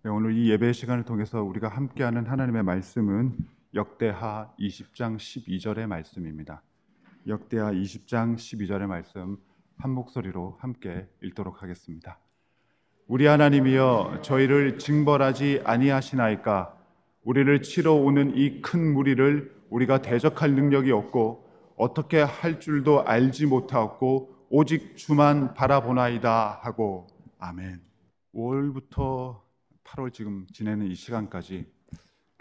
네, 오늘 이 예배 시간을 통해서 우리가 함께하는 하나님의 말씀은 역대하 20장 12절의 말씀입니다. 역대하 20장 12절의 말씀 한 목소리로 함께 읽도록 하겠습니다. 우리 하나님이여 저희를 징벌하지 아니하시나이까. 우리를 치러 오는 이 큰 무리를 우리가 대적할 능력이 없고 어떻게 할 줄도 알지 못하고 오직 주만 바라보나이다 하고. 아멘. 5월부터 8월 지금 지내는 이 시간까지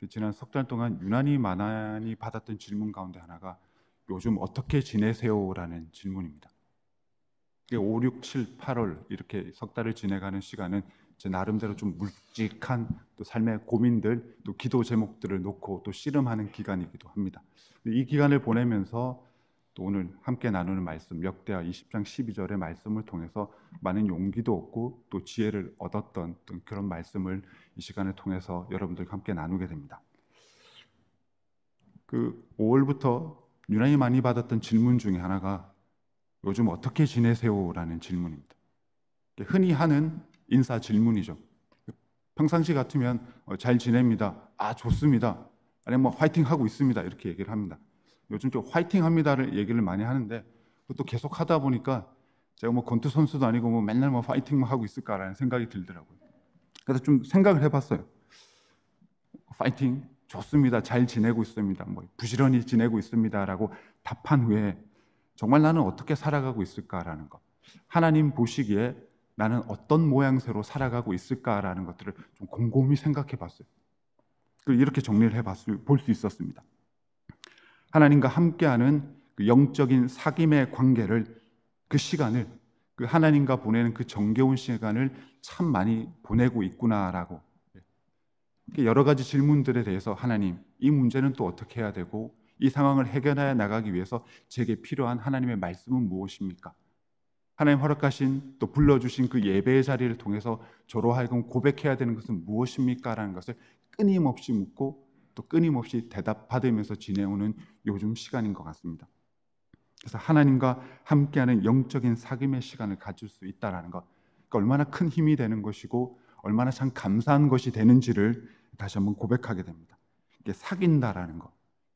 지난 석 달 동안 유난히 많이 받았던 질문 가운데 하나가 요즘 어떻게 지내세요? 라는 질문입니다. 5, 6, 7, 8월 이렇게 석 달을 지내가는 시간은 제 나름대로 좀 묵직한 또 삶의 고민들, 또 기도 제목들을 놓고 또 씨름하는 기간이기도 합니다. 이 기간을 보내면서 또 오늘 함께 나누는 말씀 역대하 20장 12절의 말씀을 통해서 많은 용기도 얻고 또 지혜를 얻었던 그런 말씀을 이 시간을 통해서 여러분들과 함께 나누게 됩니다. 5월부터 유난히 많이 받았던 질문 중에 하나가 요즘 어떻게 지내세요? 라는 질문입니다. 흔히 하는 인사 질문이죠. 평상시 같으면 잘 지냅니다. 아, 좋습니다. 아니면 화이팅 하고 있습니다. 이렇게 얘기를 합니다. 요즘 좀 화이팅 합니다를 얘기를 많이 하는데 그것도 계속 하다 보니까 제가 권투 선수도 아니고 맨날 화이팅만 하고 있을까라는 생각이 들더라고요. 그래서 좀 생각을 해봤어요. 파이팅 좋습니다. 잘 지내고 있습니다. 부지런히 지내고 있습니다라고 답한 후에 정말 나는 어떻게 살아가고 있을까라는 것, 하나님 보시기에 나는 어떤 모양새로 살아가고 있을까라는 것들을 좀 곰곰이 생각해봤어요. 이렇게 정리를 볼 수 있었습니다. 하나님과 함께하는 그 영적인 사귐의 관계를, 그 시간을, 그 하나님과 보내는 그 정겨운 시간을 참 많이 보내고 있구나라고, 여러 가지 질문들에 대해서 하나님, 이 문제는 또 어떻게 해야 되고 이 상황을 해결해 나가기 위해서 제게 필요한 하나님의 말씀은 무엇입니까? 하나님 허락하신 또 불러주신 그 예배의 자리를 통해서 저로 하여금 고백해야 되는 것은 무엇입니까? 라는 것을 끊임없이 묻고 또 끊임없이 대답받으면서 지내오는 요즘 시간인 것 같습니다. 그래서 하나님과 함께하는 영적인 사귐의 시간을 가질 수 있다는 것, 그러니까 얼마나 큰 힘이 되는 것이고 얼마나 참 감사한 것이 되는지를 다시 한번 고백하게 됩니다. 이게 사귄다라는 것,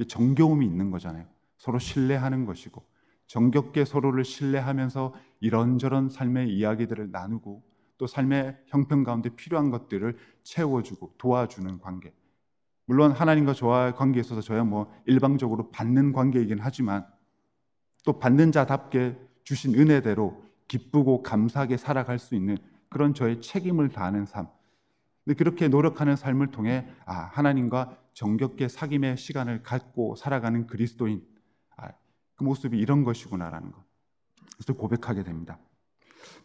정겨움이 있는 거잖아요. 서로 신뢰하는 것이고 정겹게 서로를 신뢰하면서 이런저런 삶의 이야기들을 나누고 또 삶의 형편 가운데 필요한 것들을 채워주고 도와주는 관계. 물론 하나님과 저와의 관계에 있어서 저야 일방적으로 받는 관계이긴 하지만 또 받는 자답게 주신 은혜대로 기쁘고 감사하게 살아갈 수 있는 그런 저의 책임을 다하는 삶. 근데 그렇게 노력하는 삶을 통해 하나님과 정겹게 사귐의 시간을 갖고 살아가는 그리스도인, 그 모습이 이런 것이구나라는 것. 그래서 고백하게 됩니다.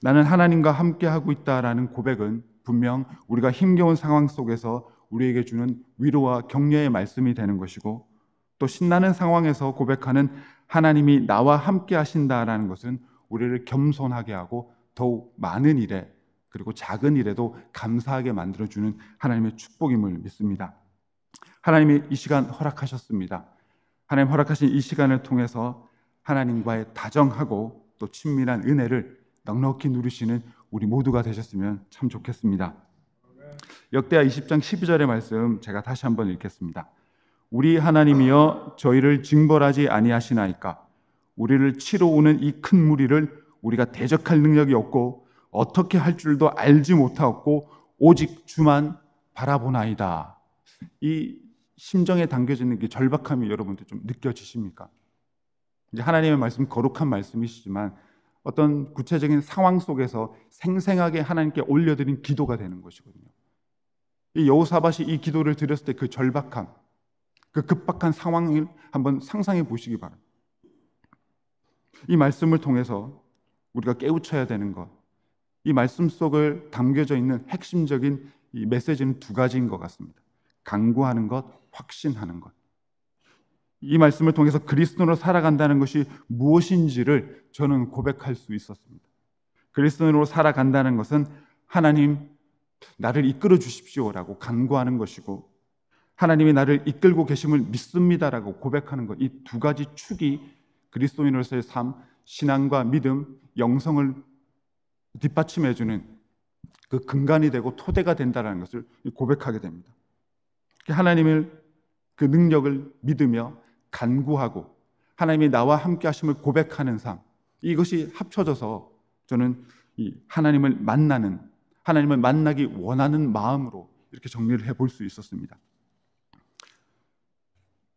나는 하나님과 함께하고 있다라는 고백은 분명 우리가 힘겨운 상황 속에서 우리에게 주는 위로와 격려의 말씀이 되는 것이고, 또 신나는 상황에서 고백하는 하나님이 나와 함께 하신다라는 것은 우리를 겸손하게 하고 더욱 많은 일에, 그리고 작은 일에도 감사하게 만들어주는 하나님의 축복임을 믿습니다. 하나님이 이 시간 허락하셨습니다. 하나님 허락하신 이 시간을 통해서 하나님과의 다정하고 또 친밀한 은혜를 넉넉히 누리시는 우리 모두가 되셨으면 참 좋겠습니다. 역대하 20장 12절의 말씀 제가 다시 한번 읽겠습니다. 우리 하나님이여 저희를 징벌하지 아니하시나이까. 우리를 치러 오는 이 큰 무리를 우리가 대적할 능력이 없고 어떻게 할 줄도 알지 못하고 오직 주만 바라보나이다. 이 심정에 담겨지는 게 절박함이 여러분들 좀 느껴지십니까? 이제 하나님의 말씀 거룩한 말씀이시지만 어떤 구체적인 상황 속에서 생생하게 하나님께 올려드린 기도가 되는 것이거든요. 이 여호사밧이 이 기도를 드렸을 때 그 절박함, 그 급박한 상황을 한번 상상해 보시기 바랍니다. 이 말씀을 통해서 우리가 깨우쳐야 되는 것, 이 말씀 속을 담겨져 있는 핵심적인 이 메시지는 두 가지인 것 같습니다. 간구하는 것, 확신하는 것. 이 말씀을 통해서 그리스도로 살아간다는 것이 무엇인지를 저는 고백할 수 있었습니다. 그리스도로 살아간다는 것은 하나님 나를 이끌어 주십시오라고 간구하는 것이고, 하나님이 나를 이끌고 계심을 믿습니다라고 고백하는 것, 이 두 가지 축이 그리스도인으로서의 삶, 신앙과 믿음, 영성을 뒷받침해주는 그 근간이 되고 토대가 된다는 것을 고백하게 됩니다. 하나님을 그 능력을 믿으며 간구하고 하나님이 나와 함께 하심을 고백하는 삶, 이것이 합쳐져서 저는 이 하나님을 만나는, 하나님을 만나기 원하는 마음으로 이렇게 정리를 해볼 수 있었습니다.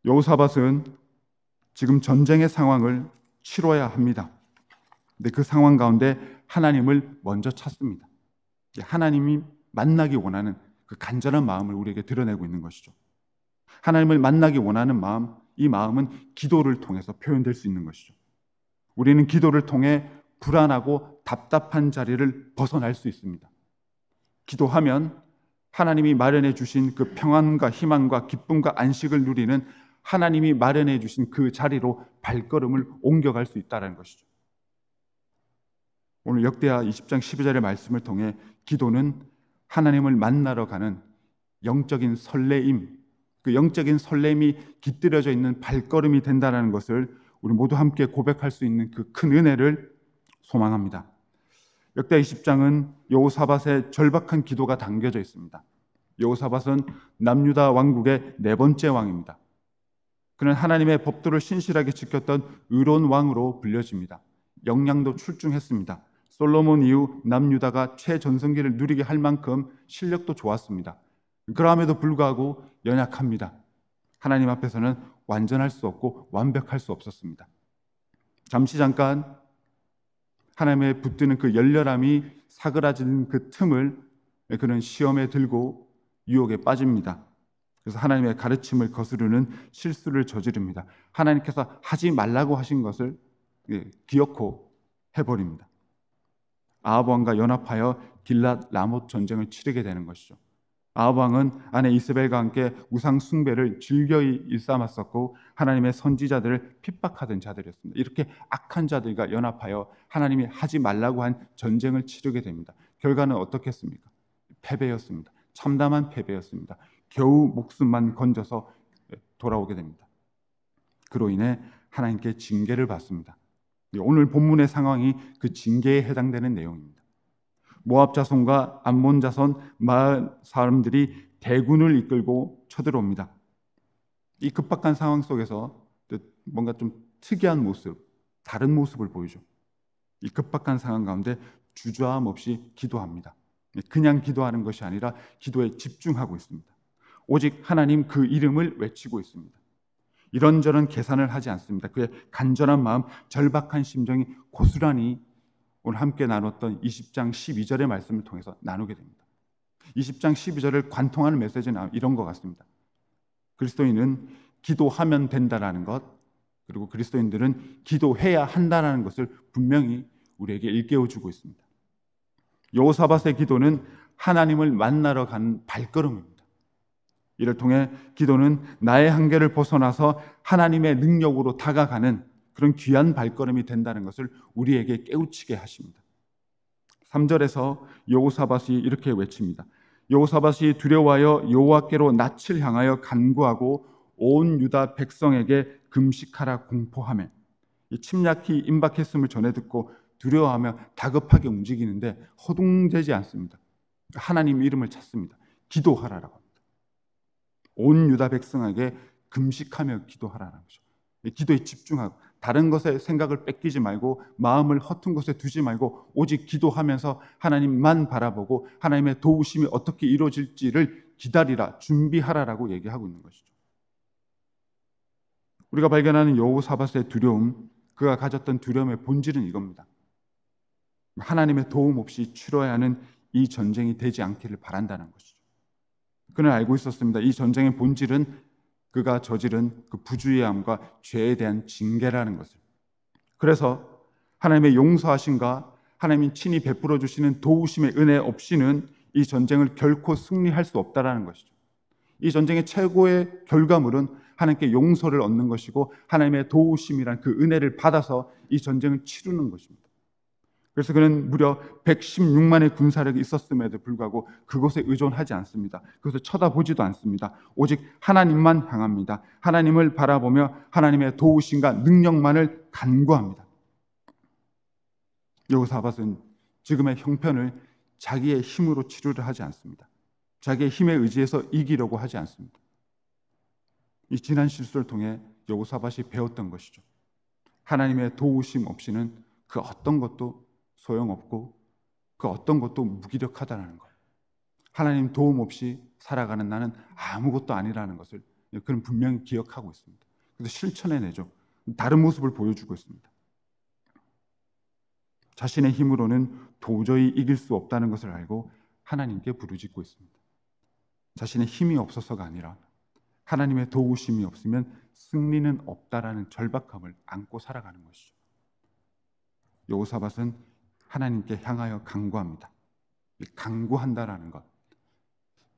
여호사밧은 지금 전쟁의 상황을 치러야 합니다. 근데 그 상황 가운데 하나님을 먼저 찾습니다. 하나님이 만나기 원하는 그 간절한 마음을 우리에게 드러내고 있는 것이죠. 하나님을 만나기 원하는 마음, 이 마음은 기도를 통해서 표현될 수 있는 것이죠. 우리는 기도를 통해 불안하고 답답한 자리를 벗어날 수 있습니다. 기도하면 하나님이 마련해 주신 그 평안과 희망과 기쁨과 안식을 누리는 하나님이 마련해 주신 그 자리로 발걸음을 옮겨갈 수 있다는 것이죠. 오늘 역대하 20장 12절의 말씀을 통해 기도는 하나님을 만나러 가는 영적인 설레임, 그 영적인 설렘이 깃들여져 있는 발걸음이 된다는 것을 우리 모두 함께 고백할 수 있는 그 큰 은혜를 소망합니다. 역대하 20장은 여호사밧의 절박한 기도가 담겨져 있습니다. 여호사밧은 남유다 왕국의 네 번째 왕입니다. 그는 하나님의 법도를 신실하게 지켰던 의로운 왕으로 불려집니다. 역량도 출중했습니다. 솔로몬 이후 남유다가 최전성기를 누리게 할 만큼 실력도 좋았습니다. 그럼에도 불구하고 연약합니다. 하나님 앞에서는 완전할 수 없고 완벽할 수 없었습니다. 잠깐 하나님의 붙드는 그 열렬함이 사그라지는 그 틈을 그는 시험에 들고 유혹에 빠집니다. 그래서 하나님의 가르침을 거스르는 실수를 저지릅니다. 하나님께서 하지 말라고 하신 것을 기어코 해버립니다. 아합 왕과 연합하여 길랏 라못 전쟁을 치르게 되는 것이죠. 아합 왕은 아내 이스벨과 함께 우상 숭배를 즐겨이 일삼았었고 하나님의 선지자들을 핍박하던 자들이었습니다. 이렇게 악한 자들과 연합하여 하나님이 하지 말라고 한 전쟁을 치르게 됩니다. 결과는 어떻겠습니까? 패배였습니다. 참담한 패배였습니다. 겨우 목숨만 건져서 돌아오게 됩니다. 그로 인해 하나님께 징계를 받습니다. 오늘 본문의 상황이 그 징계에 해당되는 내용입니다. 모압 자손과 암몬 자손 마을 사람들이 대군을 이끌고 쳐들어옵니다. 이 급박한 상황 속에서 뭔가 좀 특이한 모습, 다른 모습을 보이죠. 이 급박한 상황 가운데 주저함 없이 기도합니다. 그냥 기도하는 것이 아니라 기도에 집중하고 있습니다. 오직 하나님 그 이름을 외치고 있습니다. 이런저런 계산을 하지 않습니다. 그의 간절한 마음, 절박한 심정이 고스란히 오늘 함께 나눴던 20장 12절의 말씀을 통해서 나누게 됩니다. 20장 12절을 관통하는 메시지는 이런 것 같습니다. 그리스도인은 기도하면 된다라는 것, 그리고 그리스도인들은 기도해야 한다는 것을 분명히 우리에게 일깨워주고 있습니다. 여호사밧의 기도는 하나님을 만나러 가는 발걸음입니다. 이를 통해 기도는 나의 한계를 벗어나서 하나님의 능력으로 다가가는 그런 귀한 발걸음이 된다는 것을 우리에게 깨우치게 하십니다. 3절에서 여호사밧이 이렇게 외칩니다. 여호사밧이 두려워하여 여호와께로 낯을 향하여 간구하고 온 유다 백성에게 금식하라 공포하며, 이 침략이 임박했음을 전해 듣고 두려워하며 다급하게 움직이는데 허둥대지 않습니다. 하나님 이름을 찾습니다. 기도하라라고 합니다. 온 유다 백성에게 금식하며 기도하라는 거죠. 기도에 집중하고 다른 것에 생각을 뺏기지 말고 마음을 허튼 곳에 두지 말고 오직 기도하면서 하나님만 바라보고 하나님의 도우심이 어떻게 이루어질지를 기다리라, 준비하라라고 얘기하고 있는 것이죠. 우리가 발견하는 여호사밧의 두려움, 그가 가졌던 두려움의 본질은 이겁니다. 하나님의 도움 없이 치러야 하는 이 전쟁이 되지 않기를 바란다는 것이죠. 그는 알고 있었습니다. 이 전쟁의 본질은 그가 저지른 그 부주의함과 죄에 대한 징계라는 것을. 그래서 하나님의 용서하심과 하나님이 친히 베풀어 주시는 도우심의 은혜 없이는 이 전쟁을 결코 승리할 수 없다라는 것이죠. 이 전쟁의 최고의 결과물은 하나님께 용서를 얻는 것이고 하나님의 도우심이란 그 은혜를 받아서 이 전쟁을 치르는 것입니다. 그래서 그는 무려 116만의 군사력이 있었음에도 불구하고 그것에 의존하지 않습니다. 그것을 쳐다보지도 않습니다. 오직 하나님만 향합니다. 하나님을 바라보며 하나님의 도우심과 능력만을 간구합니다. 여호사밧은 지금의 형편을 자기의 힘으로 치료를 하지 않습니다. 자기의 힘에 의지해서 이기려고 하지 않습니다. 이 지난 실수를 통해 여호사밧이 배웠던 것이죠. 하나님의 도우심 없이는 그 어떤 것도 소용없고 그 어떤 것도 무기력하다는 것. 하나님 도움 없이 살아가는 나는 아무것도 아니라는 것을 그는 분명히 기억하고 있습니다. 그래서 실천해내죠. 다른 모습을 보여주고 있습니다. 자신의 힘으로는 도저히 이길 수 없다는 것을 알고 하나님께 부르짖고 있습니다. 자신의 힘이 없어서가 아니라 하나님의 도우심이 없으면 승리는 없다라는 절박함을 안고 살아가는 것이죠. 여호사밧은 하나님께 향하여 간구합니다. 간구한다라는 것,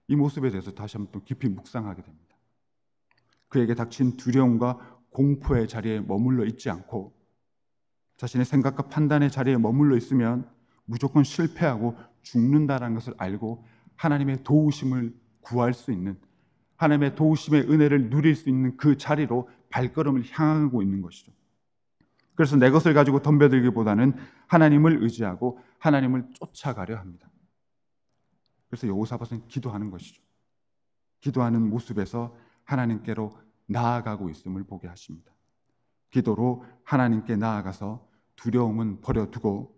이 모습에 대해서 다시 한번 또 깊이 묵상하게 됩니다. 그에게 닥친 두려움과 공포의 자리에 머물러 있지 않고 자신의 생각과 판단의 자리에 머물러 있으면 무조건 실패하고 죽는다라는 것을 알고 하나님의 도우심을 구할 수 있는, 하나님의 도우심의 은혜를 누릴 수 있는 그 자리로 발걸음을 향하고 있는 것이죠. 그래서 내 것을 가지고 덤벼들기보다는 하나님을 의지하고 하나님을 쫓아가려 합니다. 그래서 여호사밧은 기도하는 것이죠. 기도하는 모습에서 하나님께로 나아가고 있음을 보게 하십니다. 기도로 하나님께 나아가서 두려움은 버려두고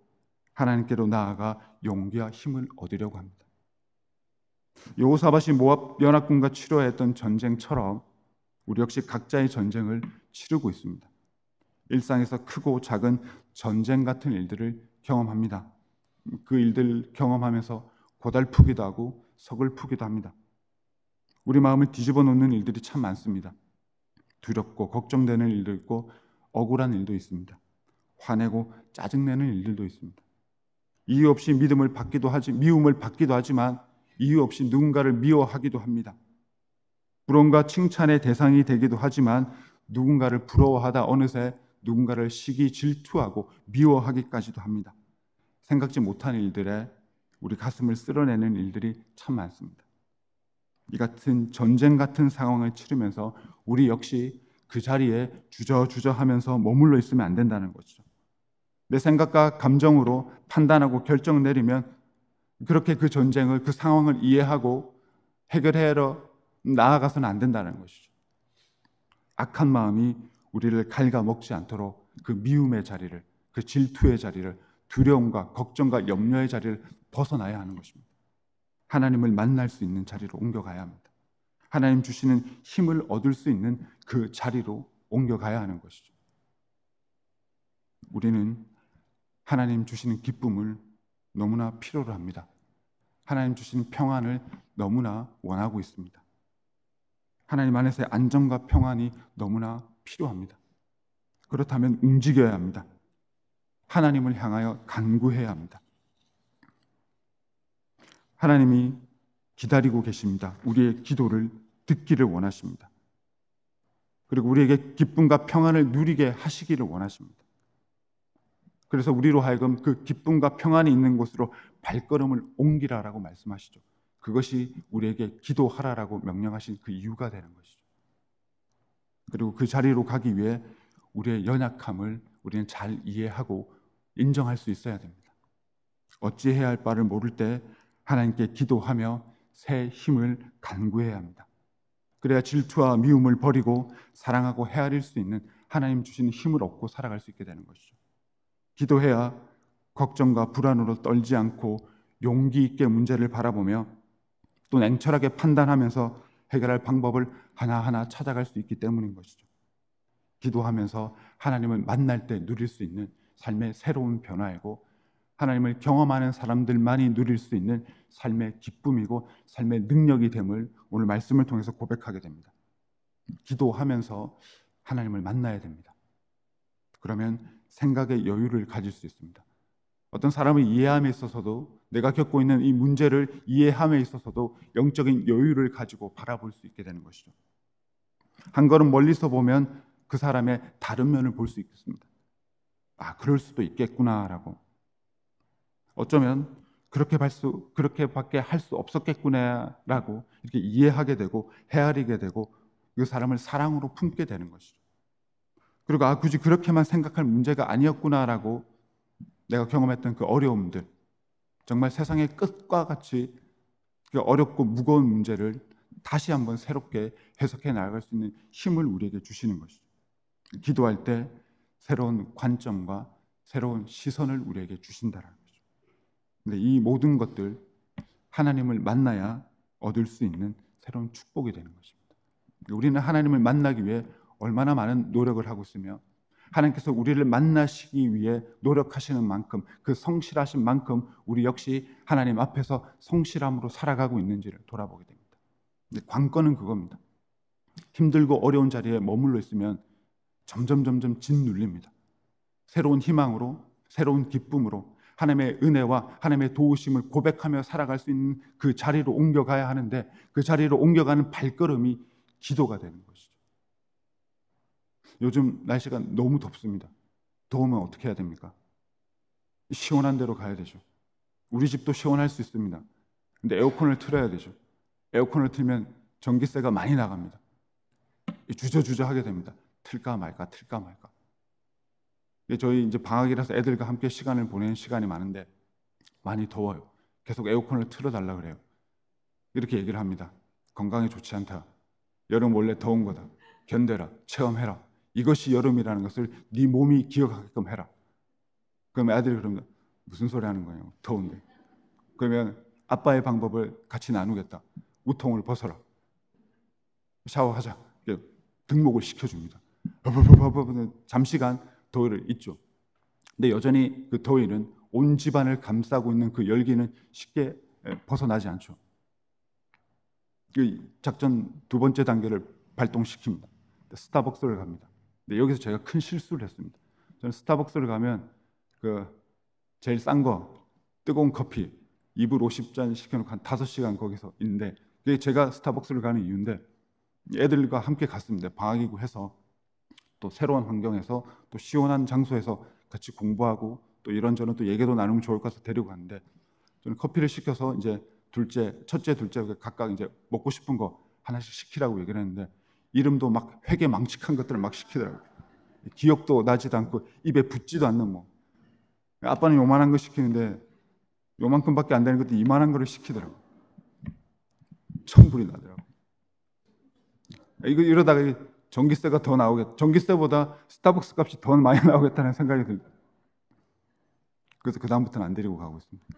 하나님께로 나아가 용기와 힘을 얻으려고 합니다. 여호사밧이 모압 연합군과 치러했던 전쟁처럼 우리 역시 각자의 전쟁을 치르고 있습니다. 일상에서 크고 작은 전쟁 같은 일들을 경험합니다. 그 일들 경험하면서 고달프기도 하고 서글프기도 합니다. 우리 마음을 뒤집어 놓는 일들이 참 많습니다. 두렵고 걱정되는 일도 있고 억울한 일도 있습니다. 화내고 짜증내는 일들도 있습니다. 이유 없이 미움을 받기도 하지만 이유 없이 누군가를 미워하기도 합니다. 부러움과 칭찬의 대상이 되기도 하지만 누군가를 부러워하다 어느새 누군가를 시기 질투하고 미워하기까지도 합니다. 생각지 못한 일들에 우리 가슴을 쓸어내는 일들이 참 많습니다. 이 같은 전쟁 같은 상황을 치르면서 우리 역시 그 자리에 주저주저하면서 머물러 있으면 안 된다는 것이죠. 내 생각과 감정으로 판단하고 결정을 내리면 그렇게 그 전쟁을, 그 상황을 이해하고 해결하러 나아가서는 안 된다는 것이죠. 악한 마음이 우리를 갉아먹지 않도록 그 미움의 자리를, 그 질투의 자리를, 두려움과 걱정과 염려의 자리를 벗어나야 하는 것입니다. 하나님을 만날 수 있는 자리로 옮겨가야 합니다. 하나님 주시는 힘을 얻을 수 있는 그 자리로 옮겨가야 하는 것이죠. 우리는 하나님 주시는 기쁨을 너무나 필요로 합니다. 하나님 주시는 평안을 너무나 원하고 있습니다. 하나님 안에서의 안정과 평안이 너무나 필요합니다. 그렇다면 움직여야 합니다. 하나님을 향하여 간구해야 합니다. 하나님이 기다리고 계십니다. 우리의 기도를 듣기를 원하십니다. 그리고 우리에게 기쁨과 평안을 누리게 하시기를 원하십니다. 그래서 우리로 하여금 그 기쁨과 평안이 있는 곳으로 발걸음을 옮기라라고 말씀하시죠. 그것이 우리에게 기도하라라고 명령하신 그 이유가 되는 것이죠. 그리고 그 자리로 가기 위해 우리의 연약함을 우리는 잘 이해하고 인정할 수 있어야 됩니다. 어찌해야 할 바를 모를 때 하나님께 기도하며 새 힘을 간구해야 합니다. 그래야 질투와 미움을 버리고 사랑하고 헤아릴 수 있는 하나님 주시는 힘을 얻고 살아갈 수 있게 되는 것이죠. 기도해야 걱정과 불안으로 떨지 않고 용기 있게 문제를 바라보며 또 냉철하게 판단하면서 해결할 방법을 하나하나 찾아갈 수 있기 때문인 것이죠. 기도하면서 하나님을 만날 때 누릴 수 있는 삶의 새로운 변화이고 하나님을 경험하는 사람들만이 누릴 수 있는 삶의 기쁨이고 삶의 능력이 됨을 오늘 말씀을 통해서 고백하게 됩니다. 기도하면서 하나님을 만나야 됩니다. 그러면 생각의 여유를 가질 수 있습니다. 어떤 사람을 이해함에 있어서도 내가 겪고 있는 이 문제를 이해함에 있어서도 영적인 여유를 가지고 바라볼 수 있게 되는 것이죠. 한 걸음 멀리서 보면 그 사람의 다른 면을 볼 수 있겠습니다. 아, 그럴 수도 있겠구나라고. 어쩌면 그렇게밖에 할 수 없었겠구나라고 이렇게 이해하게 되고 헤아리게 되고 그 사람을 사랑으로 품게 되는 것이죠. 그리고 아, 굳이 그렇게만 생각할 문제가 아니었구나라고 내가 경험했던 그 어려움들, 정말 세상의 끝과 같이 어렵고 무거운 문제를 다시 한번 새롭게 해석해 나아갈 수 있는 힘을 우리에게 주시는 것이죠. 기도할 때 새로운 관점과 새로운 시선을 우리에게 주신다는 거죠. 근데 이 모든 것들 하나님을 만나야 얻을 수 있는 새로운 축복이 되는 것입니다. 우리는 하나님을 만나기 위해 얼마나 많은 노력을 하고 있으며 하나님께서 우리를 만나시기 위해 노력하시는 만큼, 그 성실하신 만큼 우리 역시 하나님 앞에서 성실함으로 살아가고 있는지를 돌아보게 됩니다. 근데 관건은 그겁니다. 힘들고 어려운 자리에 머물러 있으면 점점 짓눌립니다. 새로운 희망으로, 새로운 기쁨으로 하나님의 은혜와 하나님의 도우심을 고백하며 살아갈 수 있는 그 자리로 옮겨가야 하는데, 그 자리로 옮겨가는 발걸음이 기도가 되는 것이죠. 요즘 날씨가 너무 덥습니다. 더우면 어떻게 해야 됩니까? 시원한 데로 가야 되죠. 우리 집도 시원할 수 있습니다. 근데 에어컨을 틀어야 되죠. 에어컨을 틀면 전기세가 많이 나갑니다. 주저주저 하게 됩니다. 틀까 말까. 저희 이제 방학이라서 애들과 함께 시간을 보내는 시간이 많은데 많이 더워요. 계속 에어컨을 틀어달라 그래요. 이렇게 얘기를 합니다. 건강에 좋지 않다. 여름 원래 더운 거다. 견뎌라. 체험해라. 이것이 여름이라는 것을 네 몸이 기억하게끔 해라. 그러면 아들이 그럽니다. 무슨 소리 하는 거예요? 더운데. 그러면 아빠의 방법을 같이 나누겠다. 우통을 벗어라. 샤워하자. 등목을 시켜줍니다. 잠시간 더위를 잊죠. 근데 여전히 그 더위는 온 집안을 감싸고 있는 그 열기는 쉽게 벗어나지 않죠. 그 작전 두 번째 단계를 발동시킵니다. 스타벅스를 갑니다. 근데 여기서 제가 큰 실수를 했습니다. 저는 스타벅스를 가면 그 제일 싼 거 뜨거운 커피 2불 50잔 시켜놓고 한 5시간 거기서 있는데, 그게 제가 스타벅스를 가는 이유인데 애들과 함께 갔습니다. 방학이고 해서 또 새로운 환경에서 또 시원한 장소에서 같이 공부하고 또 이런저런 또 얘기도 나누면 좋을 것 같아서 데리고 갔는데, 저는 커피를 시켜서 이제 첫째, 둘째 각각 이제 먹고 싶은 거 하나씩 시키라고 얘기를 했는데 이름도 막 회계 망측한 것들을 막 시키더라고요. 기억도 나지도 않고 입에 붙지도 않는 뭐. 아빠는 요만한 거 시키는데 요만큼밖에 안 되는 것도 이만한 거를 시키더라고요. 천불이 나더라고요. 이러다가 전기세가 더 나오겠다. 전기세보다 스타벅스 값이 더 많이 나오겠다는 생각이 들어요. 그래서 그 다음부터는 안 데리고 가고 있습니다.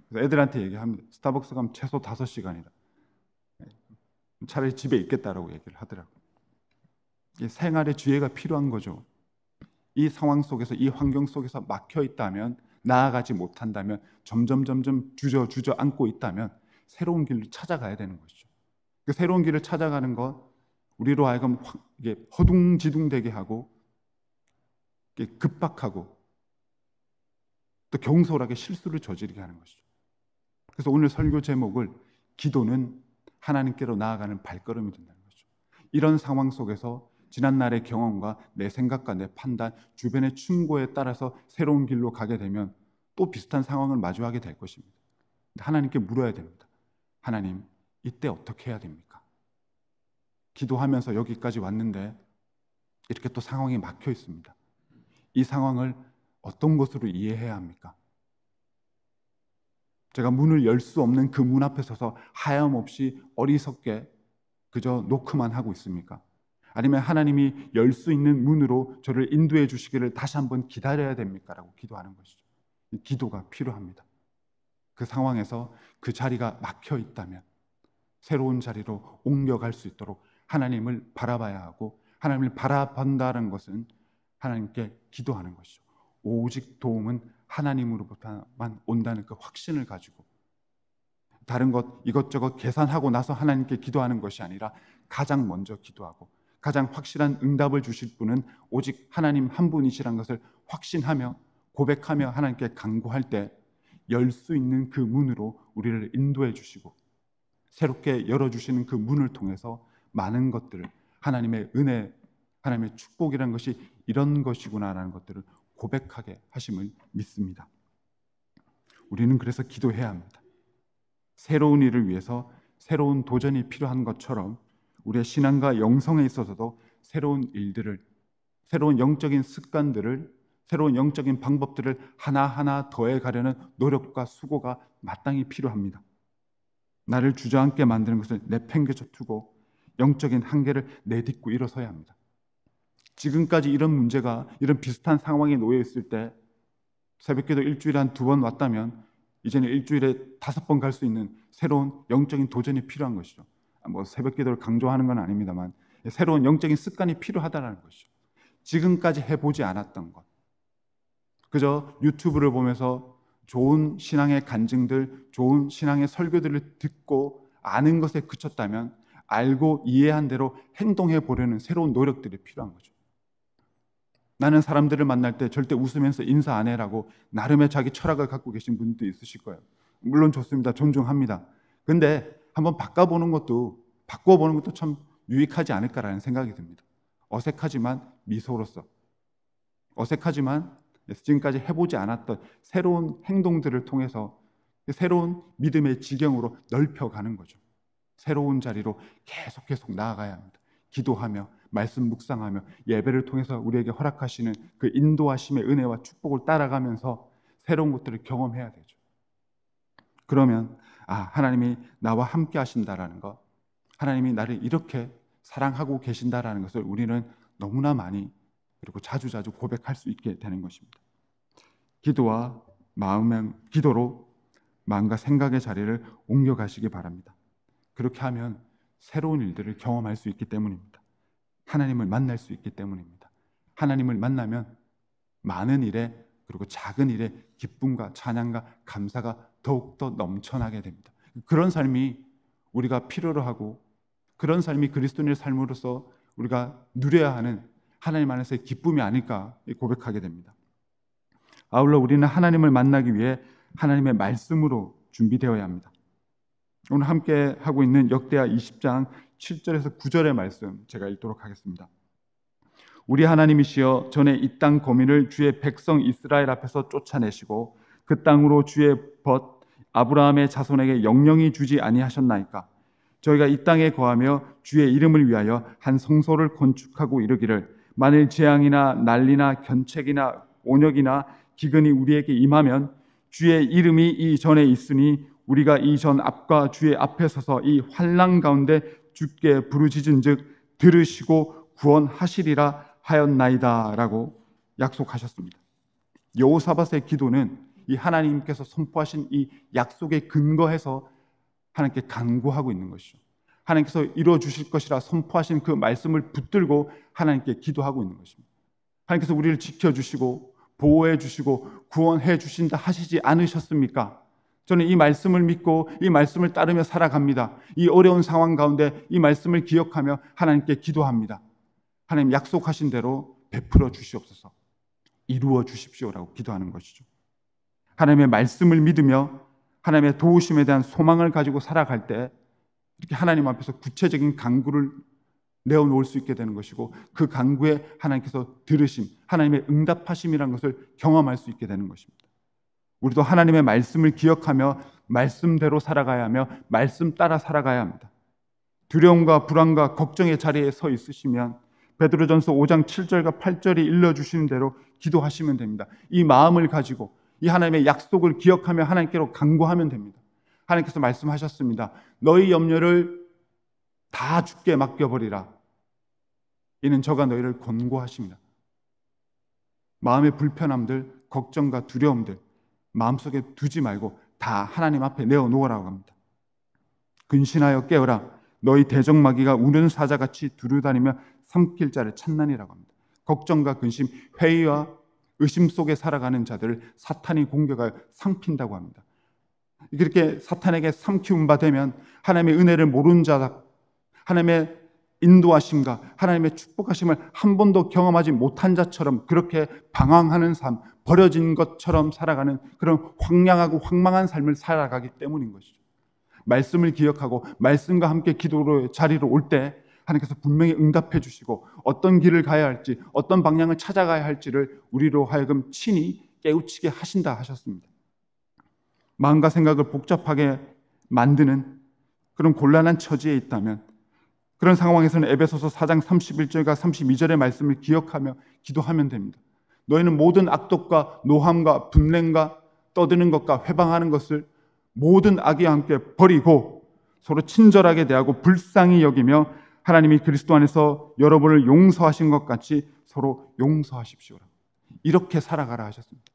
그래서 애들한테 얘기합니다. 스타벅스 가면 최소 5시간이다. 차라리 집에 있겠다라고 얘기를 하더라고요. 생활의 지혜가 필요한 거죠. 이 상황 속에서, 이 환경 속에서 막혀 있다면, 나아가지 못한다면, 점점 주저 앉고 있다면 새로운 길을 찾아가야 되는 것이죠. 그 새로운 길을 찾아가는 것, 우리로 하여금 이게 허둥지둥되게 하고 급박하고 또 경솔하게 실수를 저지르게 하는 것이죠. 그래서 오늘 설교 제목을 기도는 하나님께로 나아가는 발걸음이 된다는 거죠. 이런 상황 속에서 지난날의 경험과 내 생각과 내 판단, 주변의 충고에 따라서 새로운 길로 가게 되면 또 비슷한 상황을 마주하게 될 것입니다. 하나님께 물어야 됩니다. 하나님, 이때 어떻게 해야 됩니까? 기도하면서 여기까지 왔는데 이렇게 또 상황이 막혀 있습니다. 이 상황을 어떤 것으로 이해해야 합니까? 제가 문을 열 수 없는 그 문 앞에 서서 하염없이 어리석게 그저 노크만 하고 있습니까? 아니면 하나님이 열 수 있는 문으로 저를 인도해 주시기를 다시 한번 기다려야 됩니까? 라고 기도하는 것이죠. 기도가 필요합니다. 그 상황에서 그 자리가 막혀 있다면 새로운 자리로 옮겨갈 수 있도록 하나님을 바라봐야 하고, 하나님을 바라본다는 것은 하나님께 기도하는 것이죠. 오직 도움은 하나님으로부터만 온다는 그 확신을 가지고 다른 것 이것저것 계산하고 나서 하나님께 기도하는 것이 아니라 가장 먼저 기도하고 가장 확실한 응답을 주실 분은 오직 하나님 한 분이시라는 것을 확신하며 고백하며 하나님께 간구할 때 열 수 있는 그 문으로 우리를 인도해 주시고 새롭게 열어주시는 그 문을 통해서 많은 것들을, 하나님의 은혜, 하나님의 축복이라는 것이 이런 것이구나라는 것들을 고백하게 하심을 믿습니다. 우리는 그래서 기도해야 합니다. 새로운 일을 위해서 새로운 도전이 필요한 것처럼 우리의 신앙과 영성에 있어서도 새로운 일들을, 새로운 영적인 습관들을, 새로운 영적인 방법들을 하나하나 더해가려는 노력과 수고가 마땅히 필요합니다. 나를 주저앉게 만드는 것을 내팽개쳐 두고 영적인 한계를 내딛고 일어서야 합니다. 지금까지 이런 문제가, 이런 비슷한 상황에 놓여 있을 때 새벽기도 일주일에 한 2번 왔다면 이제는 일주일에 5번 갈 수 있는 새로운 영적인 도전이 필요한 것이죠. 새벽기도를 강조하는 건 아닙니다만 새로운 영적인 습관이 필요하다는 것이죠. 지금까지 해보지 않았던 것, 그저 유튜브를 보면서 좋은 신앙의 간증들, 좋은 신앙의 설교들을 듣고 아는 것에 그쳤다면 알고 이해한 대로 행동해 보려는 새로운 노력들이 필요한 거죠. 나는 사람들을 만날 때 절대 웃으면서 인사 안 해라고 나름의 자기 철학을 갖고 계신 분도 있으실 거예요. 물론 좋습니다. 존중합니다. 근데 한번 바꿔보는 것도 참 유익하지 않을까라는 생각이 듭니다. 어색하지만 미소로서, 어색하지만 지금까지 해보지 않았던 새로운 행동들을 통해서 새로운 믿음의 지경으로 넓혀가는 거죠. 새로운 자리로 계속 나아가야 합니다. 기도하며 말씀 묵상하며 예배를 통해서 우리에게 허락하시는 그 인도하심의 은혜와 축복을 따라가면서 새로운 것들을 경험해야 되죠. 그러면 하나님이 나와 함께 하신다라는 것, 하나님이 나를 이렇게 사랑하고 계신다라는 것을 우리는 너무나 많이 그리고 자주자주 고백할 수 있게 되는 것입니다. 기도로 마음과 생각의 자리를 옮겨가시기 바랍니다. 그렇게 하면 새로운 일들을 경험할 수 있기 때문입니다. 하나님을 만날 수 있기 때문입니다. 하나님을 만나면 많은 일에 그리고 작은 일에 기쁨과 찬양과 감사가 더욱더 넘쳐나게 됩니다. 그런 삶이 우리가 필요로 하고 그런 삶이 그리스도인의 삶으로서 우리가 누려야 하는 하나님 안에서의 기쁨이 아닐까 고백하게 됩니다. 아울러 우리는 하나님을 만나기 위해 하나님의 말씀으로 준비되어야 합니다. 오늘 함께 하고 있는 역대하 20장 7절에서 9절의 말씀 제가 읽도록 하겠습니다. 우리 하나님이시여 전에 이 땅 거민을 주의 백성 이스라엘 앞에서 쫓아내시고 그 땅으로 주의 벗 아브라함의 자손에게 영영히 주지 아니하셨나이까. 저희가 이 땅에 거하며 주의 이름을 위하여 한 성소를 건축하고 이르기를 만일 재앙이나 난리나 견책이나 온역이나 기근이 우리에게 임하면 주의 이름이 이 전에 있으니 우리가 이 전 앞과 주의 앞에 서서 이 환난 가운데 주께 부르짖은즉 들으시고 구원하시리라 하였나이다 라고 약속하셨습니다. 여호사밧의 기도는 이 하나님께서 선포하신 이 약속에 근거해서 하나님께 간구하고 있는 것이죠. 하나님께서 이루어 주실 것이라 선포하신 그 말씀을 붙들고 하나님께 기도하고 있는 것입니다. 하나님께서 우리를 지켜주시고 보호해 주시고 구원해 주신다 하시지 않으셨습니까? 저는 이 말씀을 믿고 이 말씀을 따르며 살아갑니다. 이 어려운 상황 가운데 이 말씀을 기억하며 하나님께 기도합니다. 하나님 약속하신 대로 베풀어 주시옵소서, 이루어 주십시오라고 기도하는 것이죠. 하나님의 말씀을 믿으며 하나님의 도우심에 대한 소망을 가지고 살아갈 때 이렇게 하나님 앞에서 구체적인 간구를 내어놓을 수 있게 되는 것이고 그 간구에 하나님께서 들으심, 하나님의 응답하심이라는 것을 경험할 수 있게 되는 것입니다. 우리도 하나님의 말씀을 기억하며 말씀대로 살아가야 하며 말씀 따라 살아가야 합니다. 두려움과 불안과 걱정의 자리에 서 있으시면 베드로전서 5장 7절과 8절이 일러주시는 대로 기도하시면 됩니다. 이 마음을 가지고 이 하나님의 약속을 기억하며 하나님께로 간구하면 됩니다. 하나님께서 말씀하셨습니다. 너희 염려를 다 주께 맡겨버리라. 이는 저가 너희를 권고하십니다. 마음의 불편함들, 걱정과 두려움들 마음속에 두지 말고 다 하나님 앞에 내어놓으라고 합니다. 근신하여 깨어라. 너희 대적마귀가 우는 사자같이 두루다니며 삼킬 자를 찾나니라고 합니다. 걱정과 근심, 회의와 의심 속에 살아가는 자들을 사탄이 공격하여 삼킨다고 합니다. 이렇게 사탄에게 삼키운 바 되면 하나님의 은혜를 모르는 자다, 하나님의 인도하심과 하나님의 축복하심을 한 번도 경험하지 못한 자처럼 그렇게 방황하는 삶, 버려진 것처럼 살아가는 그런 황량하고 황망한 삶을 살아가기 때문인 것이죠. 말씀을 기억하고 말씀과 함께 기도의 자리로 올 때 하나님께서 분명히 응답해 주시고 어떤 길을 가야 할지, 어떤 방향을 찾아가야 할지를 우리로 하여금 친히 깨우치게 하신다 하셨습니다. 마음과 생각을 복잡하게 만드는 그런 곤란한 처지에 있다면 그런 상황에서는 에베소서 4장 31절과 32절의 말씀을 기억하며 기도하면 됩니다. 너희는 모든 악독과 노함과 분냄과 떠드는 것과 회방하는 것을 모든 악이 함께 버리고 서로 친절하게 대하고 불쌍히 여기며 하나님이 그리스도 안에서 여러분을 용서하신 것 같이 서로 용서하십시오. 이렇게 살아가라 하셨습니다.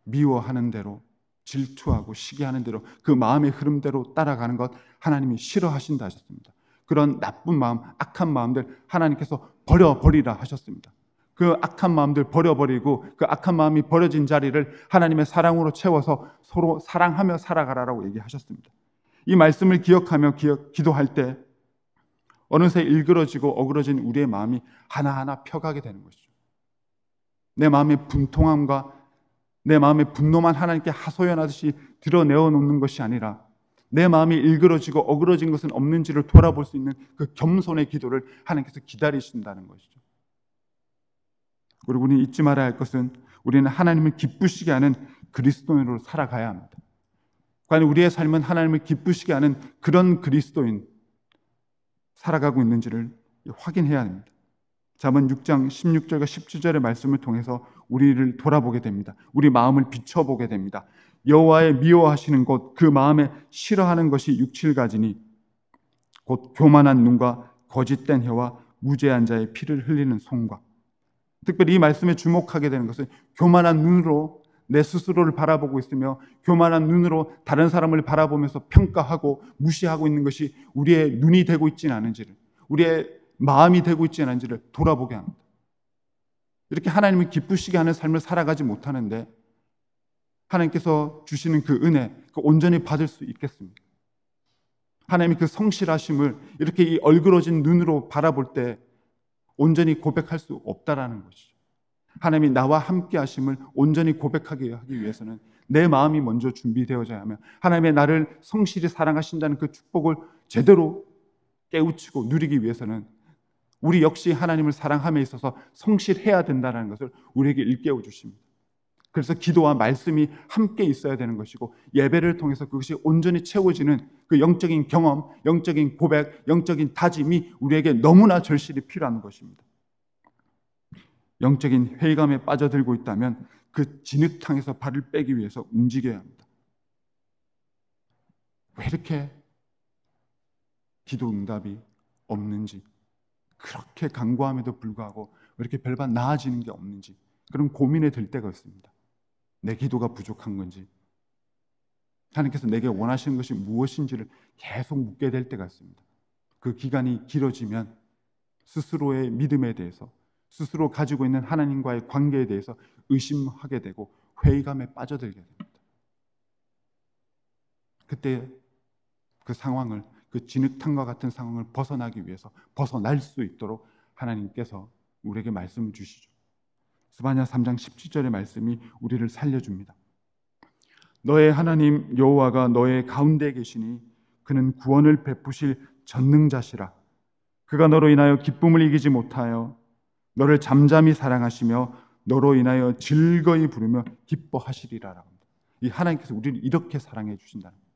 미워하는 대로, 질투하고 시기하는 대로, 그 마음의 흐름대로 따라가는 것 하나님이 싫어하신다 하셨습니다. 그런 나쁜 마음, 악한 마음들 하나님께서 버려버리라 하셨습니다. 그 악한 마음들 버려버리고 그 악한 마음이 버려진 자리를 하나님의 사랑으로 채워서 서로 사랑하며 살아가라라고 얘기하셨습니다. 이 말씀을 기억하며 기도할 때 어느새 일그러지고 어그러진 우리의 마음이 하나하나 펴가게 되는 것이죠. 내 마음의 분통함과 내 마음의 분노만 하나님께 하소연하듯이 드러내어 놓는 것이 아니라 내 마음이 일그러지고 어그러진 것은 없는지를 돌아볼 수 있는 그 겸손의 기도를 하나님께서 기다리신다는 것이죠. 그리고 우리는 잊지 말아야 할 것은 우리는 하나님을 기쁘시게 하는 그리스도인으로 살아가야 합니다. 과연 우리의 삶은 하나님을 기쁘시게 하는 그런 그리스도인 살아가고 있는지를 확인해야 합니다. 잠언 6장 16절과 17절의 말씀을 통해서 우리를 돌아보게 됩니다. 우리 마음을 비춰보게 됩니다. 여호와의 미워하시는 것, 그 마음에 싫어하는 것이 6, 7가지니 곧 교만한 눈과 거짓된 혀와 무죄한 자의 피를 흘리는 손과. 특별히 이 말씀에 주목하게 되는 것은 교만한 눈으로 내 스스로를 바라보고 있으며 교만한 눈으로 다른 사람을 바라보면서 평가하고 무시하고 있는 것이 우리의 눈이 되고 있지는 않은지를, 우리의 마음이 되고 있지 않은지를 돌아보게 합니다. 이렇게 하나님을 기쁘시게 하는 삶을 살아가지 못하는데 하나님께서 주시는 그 은혜, 그 온전히 받을 수 있겠습니까? 하나님의 그 성실하심을 이렇게 이 얼그러진 눈으로 바라볼 때 온전히 고백할 수 없다라는 것이죠. 하나님이 나와 함께 하심을 온전히 고백하게 하기 위해서는 내 마음이 먼저 준비되어져야 하며 하나님의 나를 성실히 사랑하신다는 그 축복을 제대로 깨우치고 누리기 위해서는 우리 역시 하나님을 사랑함에 있어서 성실해야 된다는 것을 우리에게 일깨워 주십니다. 그래서 기도와 말씀이 함께 있어야 되는 것이고 예배를 통해서 그것이 온전히 채워지는 그 영적인 경험, 영적인 고백, 영적인 다짐이 우리에게 너무나 절실히 필요한 것입니다. 영적인 회의감에 빠져들고 있다면 그 진흙탕에서 발을 빼기 위해서 움직여야 합니다. 왜 이렇게 기도 응답이 없는지, 그렇게 간구함에도 불구하고 왜 이렇게 별반 나아지는 게 없는지 그런 고민에 들 때가 있습니다. 내 기도가 부족한 건지, 하나님께서 내게 원하시는 것이 무엇인지를 계속 묻게 될 때가 있습니다. 그 기간이 길어지면 스스로의 믿음에 대해서, 스스로 가지고 있는 하나님과의 관계에 대해서 의심하게 되고 회의감에 빠져들게 됩니다. 그때 그 상황을, 그 진흙탕과 같은 상황을 벗어나기 위해서 벗어날 수 있도록 하나님께서 우리에게 말씀을 주시죠. 스바냐 3장 17절의 말씀이 우리를 살려줍니다. 너의 하나님 여호와가 너의 가운데 계시니 그는 구원을 베푸실 전능자시라. 그가 너로 인하여 기쁨을 이기지 못하여 너를 잠잠히 사랑하시며 너로 인하여 즐거이 부르며 기뻐하시리라. 이 하나님께서 우리를 이렇게 사랑해 주신다는 겁니다.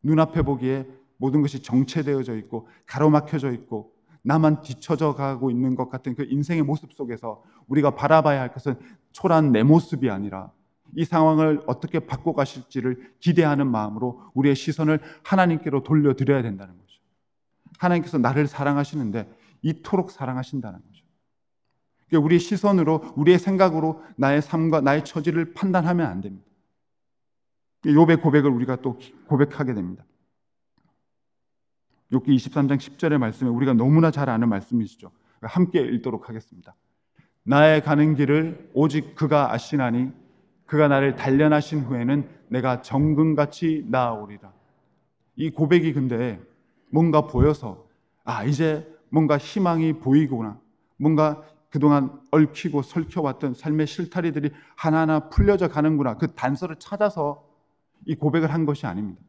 눈앞에 보기에 모든 것이 정체되어져 있고 가로막혀져 있고 나만 뒤처져 가고 있는 것 같은 그 인생의 모습 속에서 우리가 바라봐야 할 것은 초라한 내 모습이 아니라 이 상황을 어떻게 바꿔가실지를 기대하는 마음으로 우리의 시선을 하나님께로 돌려드려야 된다는 거죠. 하나님께서 나를 사랑하시는데 이토록 사랑하신다는 거죠. 우리의 시선으로, 우리의 생각으로 나의 삶과 나의 처지를 판단하면 안 됩니다. 욥의 고백을 우리가 또 고백하게 됩니다. 욥기 23장 10절의 말씀에 우리가 너무나 잘 아는 말씀이시죠. 함께 읽도록 하겠습니다. 나의 가는 길을 오직 그가 아시나니 그가 나를 단련하신 후에는 내가 정금같이 나아오리라. 이 고백이 근데 뭔가 보여서 이제 뭔가 희망이 보이구나, 뭔가 그동안 얽히고 설켜왔던 삶의 실타리들이 하나하나 풀려져 가는구나, 그 단서를 찾아서 이 고백을 한 것이 아닙니다.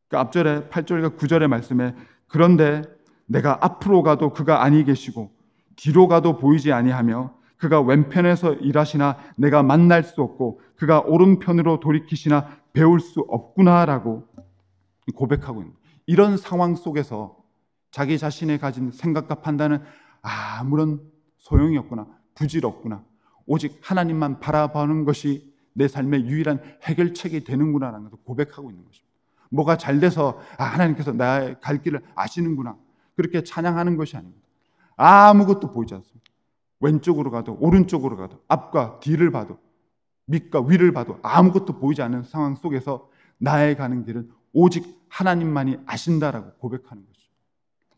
그 앞절에 8절과 9절의 말씀에 그런데 내가 앞으로 가도 그가 아니 계시고 뒤로 가도 보이지 아니하며 그가 왼편에서 일하시나 내가 만날 수 없고 그가 오른편으로 돌이키시나 배울 수 없구나라고 고백하고 있는, 이런 상황 속에서 자기 자신의 가진 생각과 판단은 아무런 소용이 없구나, 부질없구나, 오직 하나님만 바라보는 것이 내 삶의 유일한 해결책이 되는구나라는 것을 고백하고 있는 것입니다. 뭐가 잘 돼서 하나님께서 나의 갈 길을 아시는구나 그렇게 찬양하는 것이 아닙니다. 아무것도 보이지 않습니다. 왼쪽으로 가도 오른쪽으로 가도 앞과 뒤를 봐도 밑과 위를 봐도 아무것도 보이지 않는 상황 속에서 나의 가는 길은 오직 하나님만이 아신다라고 고백하는 거죠.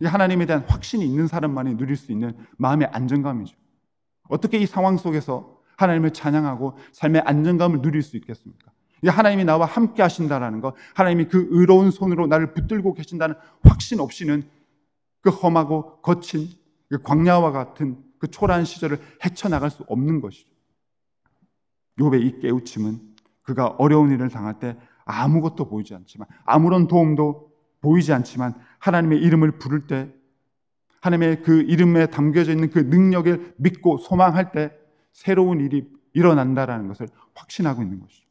이 하나님에 대한 확신이 있는 사람만이 누릴 수 있는 마음의 안정감이죠. 어떻게 이 상황 속에서 하나님을 찬양하고 삶의 안정감을 누릴 수 있겠습니까? 하나님이 나와 함께 하신다라는 것, 하나님이 그 의로운 손으로 나를 붙들고 계신다는 확신 없이는 그 험하고 거친 그 광야와 같은 그 초라한 시절을 헤쳐나갈 수 없는 것이죠. 욥의 이 깨우침은 그가 어려운 일을 당할 때 아무것도 보이지 않지만, 아무런 도움도 보이지 않지만 하나님의 이름을 부를 때, 하나님의 그 이름에 담겨져 있는 그 능력을 믿고 소망할 때 새로운 일이 일어난다라는 것을 확신하고 있는 것이죠.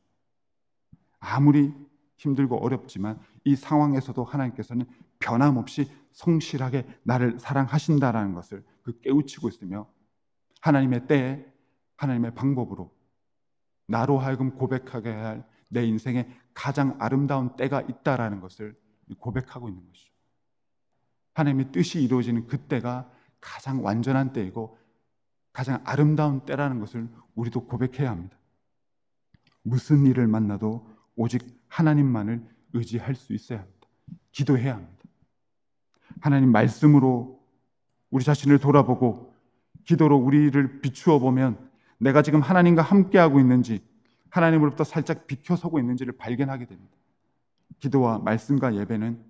아무리 힘들고 어렵지만 이 상황에서도 하나님께서는 변함없이 성실하게 나를 사랑하신다라는 것을 그 깨우치고 있으며, 하나님의 때에 하나님의 방법으로 나로 하여금 고백하게 할 내 인생의 가장 아름다운 때가 있다라는 것을 고백하고 있는 것이죠. 하나님의 뜻이 이루어지는 그때가 가장 완전한 때이고 가장 아름다운 때라는 것을 우리도 고백해야 합니다. 무슨 일을 만나도 오직 하나님만을 의지할 수 있어야 합니다. 기도해야 합니다. 하나님 말씀으로 우리 자신을 돌아보고 기도로 우리를 비추어 보면 내가 지금 하나님과 함께하고 있는지, 하나님으로부터 살짝 비켜서고 있는지를 발견하게 됩니다. 기도와 말씀과 예배는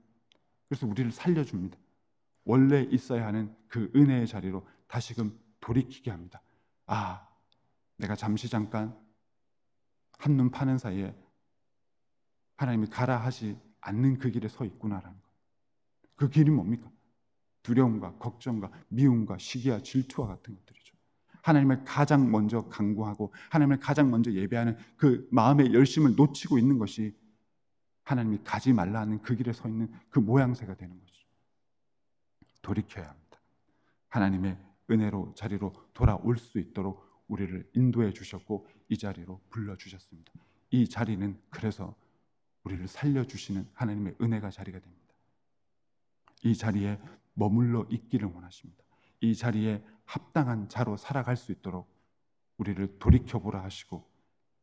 그래서 우리를 살려줍니다. 원래 있어야 하는 그 은혜의 자리로 다시금 돌이키게 합니다. 내가 잠깐 한눈 파는 사이에 하나님이 가라 하지 않는 그 길에 서 있구나라는 것. 그 길이 뭡니까? 두려움과 걱정과 미움과 시기와 질투와 같은 것들이죠. 하나님을 가장 먼저 간구하고 하나님을 가장 먼저 예배하는 그 마음의 열심을 놓치고 있는 것이 하나님이 가지 말라 하는 그 길에 서 있는 그 모양새가 되는 것이죠. 돌이켜야 합니다. 하나님의 은혜로 자리로 돌아올 수 있도록 우리를 인도해 주셨고 이 자리로 불러주셨습니다. 이 자리는 그래서 우리를 살려주시는 하나님의 은혜가 자리가 됩니다. 이 자리에 머물러 있기를 원하십니다. 이 자리에 합당한 자로 살아갈 수 있도록 우리를 돌이켜보라 하시고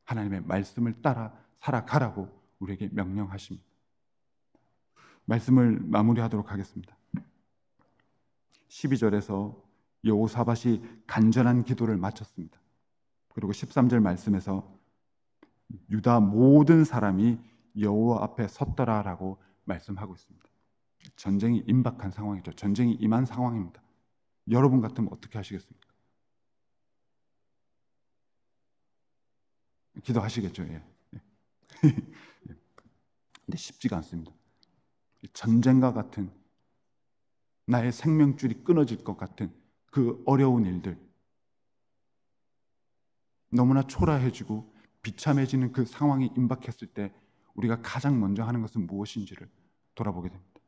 하나님의 말씀을 따라 살아가라고 우리에게 명령하십니다. 말씀을 마무리하도록 하겠습니다. 12절에서 여호사밧이 간절한 기도를 마쳤습니다. 그리고 13절 말씀에서 유다 모든 사람이 여호와 앞에 섰더라라고 말씀하고 있습니다. 전쟁이 임박한 상황이죠. 전쟁이 임한 상황입니다. 여러분 같으면 어떻게 하시겠습니까? 기도하시겠죠. 예. 근데 쉽지가 않습니다. 전쟁과 같은 나의 생명줄이 끊어질 것 같은 그 어려운 일들, 너무나 초라해지고 비참해지는 그 상황이 임박했을 때 우리가 가장 먼저 하는 것은 무엇인지를 돌아보게 됩니다.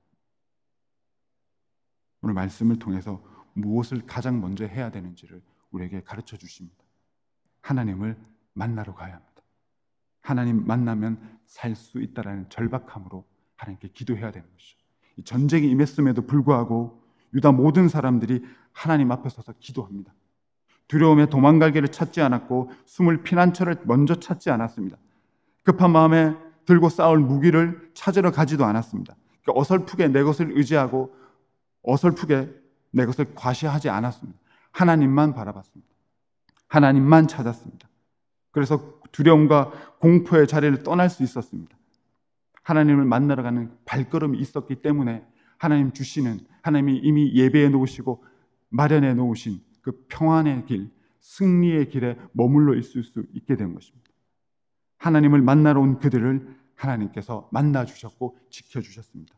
오늘 말씀을 통해서 무엇을 가장 먼저 해야 되는지를 우리에게 가르쳐 주십니다. 하나님을 만나러 가야 합니다. 하나님 만나면 살 수 있다라는 절박함으로 하나님께 기도해야 되는 것이죠. 이 전쟁이 임했음에도 불구하고 유다 모든 사람들이 하나님 앞에 서서 기도합니다. 두려움에 도망갈 길을 찾지 않았고 숨을 피난처를 먼저 찾지 않았습니다. 급한 마음에 들고 싸울 무기를 찾으러 가지도 않았습니다. 그러니까 어설프게 내 것을 의지하고 어설프게 내 것을 과시하지 않았습니다. 하나님만 바라봤습니다. 하나님만 찾았습니다. 그래서 두려움과 공포의 자리를 떠날 수 있었습니다. 하나님을 만나러 가는 발걸음이 있었기 때문에 하나님 주시는, 하나님이 이미 예배해 놓으시고 마련해 놓으신 그 평안의 길, 승리의 길에 머물러 있을 수 있게 된 것입니다. 하나님을 만나러 온 그들을 하나님께서 만나주셨고 지켜주셨습니다.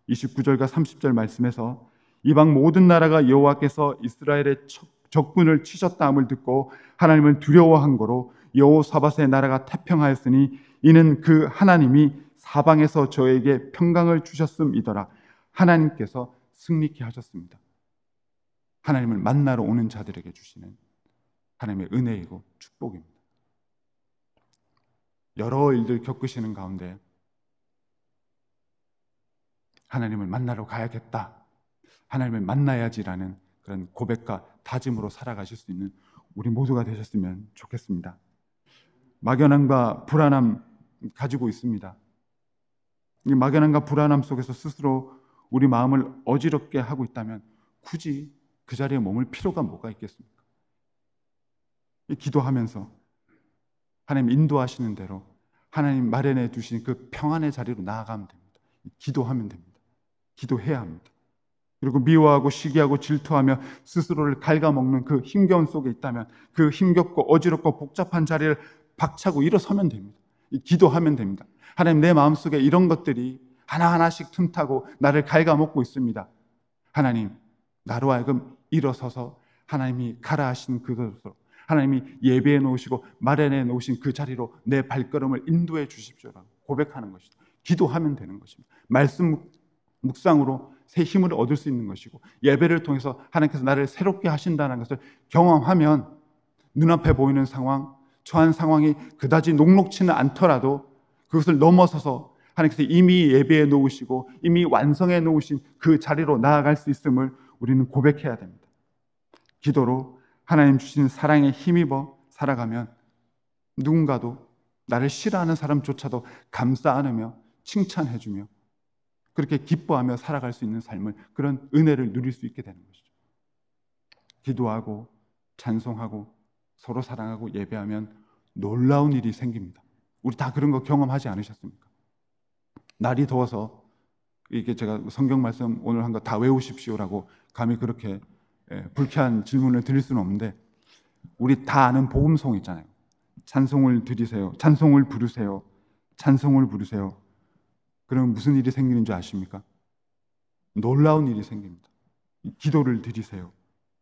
29절과 30절 말씀에서 이방 모든 나라가 여호와께서 이스라엘의 적군을 치셨다함을 듣고 하나님을 두려워한 거로 여호사밧의 나라가 태평하였으니 이는 그 하나님이 사방에서 저에게 평강을 주셨음이더라. 하나님께서 승리케 하셨습니다. 하나님을 만나러 오는 자들에게 주시는 하나님의 은혜이고 축복입니다. 여러 일들 겪으시는 가운데 하나님을 만나러 가야겠다, 하나님을 만나야지라는 그런 고백과 다짐으로 살아가실 수 있는 우리 모두가 되셨으면 좋겠습니다. 막연함과 불안함 가지고 있습니다. 이 막연함과 불안함 속에서 스스로 우리 마음을 어지럽게 하고 있다면 굳이 그 자리에 머물 필요가 뭐가 있겠습니까? 기도하면서 하나님 인도하시는 대로 하나님 마련해 두신 그 평안의 자리로 나아가면 됩니다. 기도하면 됩니다. 기도해야 합니다. 그리고 미워하고 시기하고 질투하며 스스로를 갉아먹는 그 힘겨움 속에 있다면 그 힘겹고 어지럽고 복잡한 자리를 박차고 일어서면 됩니다. 기도하면 됩니다. 하나님, 내 마음속에 이런 것들이 하나하나씩 틈타고 나를 갉아먹고 있습니다. 하나님, 나로 하여금 일어서서 하나님이 가라 하신 그곳으로, 하나님이 예배해 놓으시고 마련해 놓으신 그 자리로 내 발걸음을 인도해 주십시오라고 고백하는 것이죠. 기도하면 되는 것입니다. 말씀 묵상으로 새 힘을 얻을 수 있는 것이고, 예배를 통해서 하나님께서 나를 새롭게 하신다는 것을 경험하면 눈앞에 보이는 상황, 처한 상황이 그다지 녹록치는 않더라도 그것을 넘어서서 하나님께서 이미 예배해 놓으시고 이미 완성해 놓으신 그 자리로 나아갈 수 있음을 우리는 고백해야 됩니다. 기도로 하나님 주시는 사랑에 힘입어 살아가면 누군가도, 나를 싫어하는 사람조차도 감싸 안으며 칭찬해주며 그렇게 기뻐하며 살아갈 수 있는 삶을, 그런 은혜를 누릴 수 있게 되는 것이죠. 기도하고 찬송하고 서로 사랑하고 예배하면 놀라운 일이 생깁니다. 우리 다 그런 거 경험하지 않으셨습니까? 날이 더워서, 이게 제가 성경 말씀 오늘 한 거 다 외우십시오라고 감히 그렇게 불쾌한 질문을 드릴 수는 없는데, 우리 다 아는 복음송 있잖아요. 찬송을 드리세요, 찬송을 부르세요, 찬송을 부르세요. 그러면 무슨 일이 생기는 줄 아십니까? 놀라운 일이 생깁니다. 기도를 드리세요,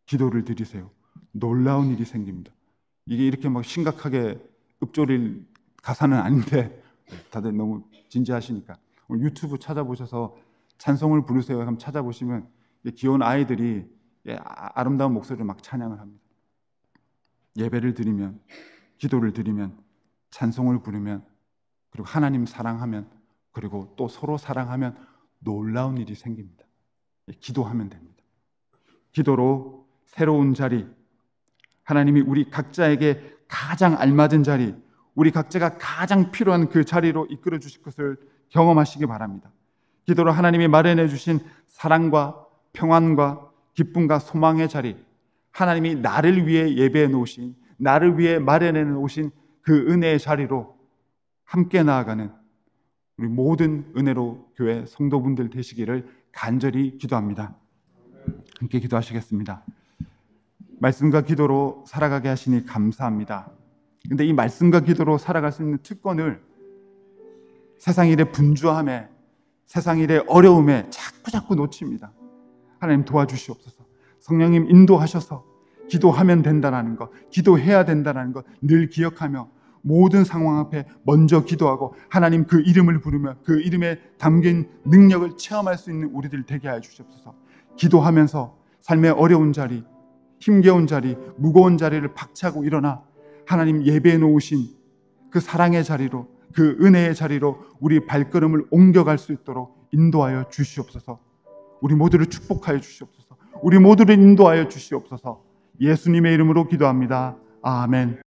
기도를 드리세요. 놀라운 일이 생깁니다. 이게 이렇게 막 심각하게 읊조릴 가사는 아닌데 다들 너무 진지하시니까 유튜브 찾아보셔서 찬송을 부르세요 한번 찾아보시면 귀여운 아이들이 아름다운 목소리로 막 찬양을 합니다. 예배를 드리면, 기도를 드리면, 찬송을 부르면, 그리고 하나님 사랑하면, 그리고 또 서로 사랑하면 놀라운 일이 생깁니다. 기도하면 됩니다. 기도로 새로운 자리, 하나님이 우리 각자에게 가장 알맞은 자리, 우리 각자가 가장 필요한 그 자리로 이끌어 주실 것을 경험하시기 바랍니다. 기도로 하나님이 마련해 주신 사랑과 평안과 기쁨과 소망의 자리, 하나님이 나를 위해 예배해 놓으신, 나를 위해 마련해 놓으신 그 은혜의 자리로 함께 나아가는 우리 모든 은혜로 교회 성도분들 되시기를 간절히 기도합니다. 함께 기도하시겠습니다. 말씀과 기도로 살아가게 하시니 감사합니다. 근데 이 말씀과 기도로 살아갈 수 있는 특권을 세상 일의 분주함에, 세상 일의 어려움에 자꾸 놓칩니다. 하나님 도와주시옵소서. 성령님 인도하셔서 기도하면 된다는 것, 기도해야 된다는 것 늘 기억하며 모든 상황 앞에 먼저 기도하고 하나님 그 이름을 부르며 그 이름에 담긴 능력을 체험할 수 있는 우리들 되게 하여 주시옵소서. 기도하면서 삶의 어려운 자리, 힘겨운 자리, 무거운 자리를 박차고 일어나 하나님 예배해 놓으신 그 사랑의 자리로, 그 은혜의 자리로 우리 발걸음을 옮겨갈 수 있도록 인도하여 주시옵소서. 우리 모두를 축복하여 주시옵소서. 우리 모두를 인도하여 주시옵소서. 예수님의 이름으로 기도합니다. 아멘.